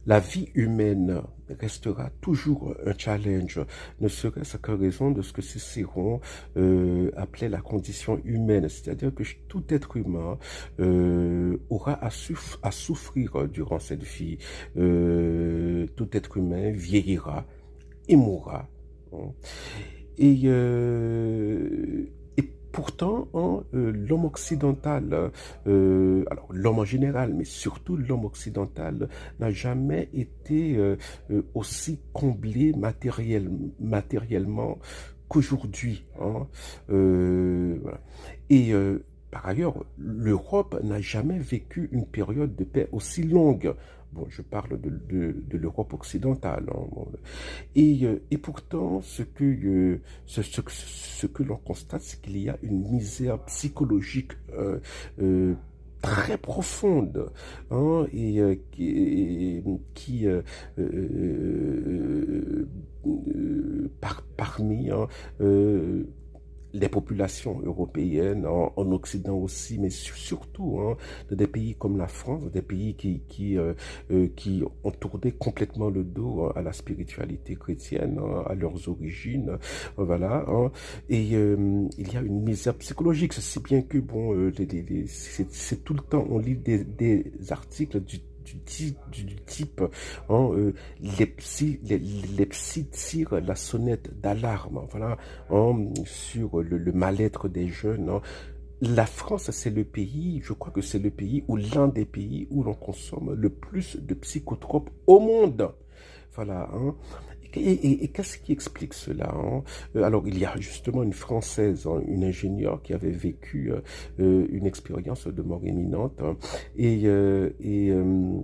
La vie humaine restera toujours un challenge, ne serait-ce qu'en raison de ce que Cicéron appelait la condition humaine, c'est-à-dire que tout être humain aura à souffrir durant cette vie. Tout être humain vieillira et mourra. Hein. Et, euh, et pourtant, hein, l'homme occidental, alors l'homme en général, mais surtout l'homme occidental, n'a jamais été aussi comblé matériellement qu'aujourd'hui. Hein. Voilà. Et par ailleurs, l'Europe n'a jamais vécu une période de paix aussi longue. Bon, je parle de l'Europe occidentale. Hein. Bon, et pourtant, ce que l'on constate, c'est qu'il y a une misère psychologique euh, très profonde, hein, et parmi hein, euh, les populations européennes, en Occident aussi, mais surtout hein, dans des pays comme la France, des pays qui ont tourné complètement le dos hein, à la spiritualité chrétienne, hein, à leurs origines, voilà. Hein, et il y a une misère psychologique, si bien que bon, c'est tout le temps, on lit des articles du type hein, les psys tirent la sonnette d'alarme voilà hein, sur le mal-être des jeunes hein. La France, c'est le pays, je crois que c'est le pays ou l'un des pays où l'on consomme le plus de psychotropes au monde. Voilà. Hein. Et qu'est-ce qui explique cela hein. Alors, il y a justement une Française, hein, une ingénieure qui avait vécu une expérience de mort imminente. Hein, et, euh, et, euh,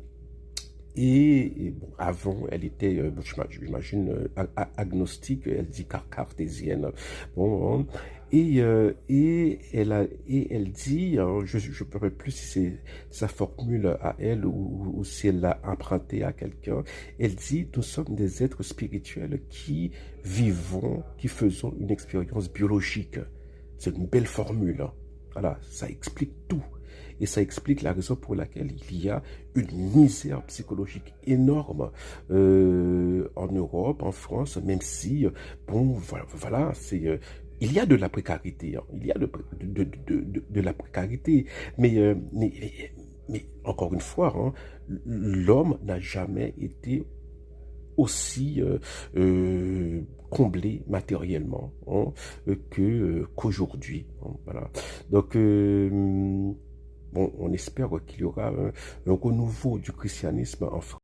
et bon, avant, elle était, je m'imagine, agnostique, elle dit cartésienne. Bon, hein. Et elle dit, hein, je ne sais plus si c'est sa formule à elle ou si elle l'a emprunté à quelqu'un. Elle dit, nous sommes des êtres spirituels qui vivons, qui faisons une expérience biologique. C'est une belle formule. Hein. Voilà, ça explique tout. Et ça explique la raison pour laquelle il y a une misère psychologique énorme en Europe, en France, même si, bon, voilà, c'est... il y a de la précarité, hein, il y a de la précarité, mais encore une fois, hein, l'homme n'a jamais été aussi comblé matériellement hein, qu'aujourd'hui. Hein, voilà. Donc, bon, on espère qu'il y aura un renouveau du christianisme en France.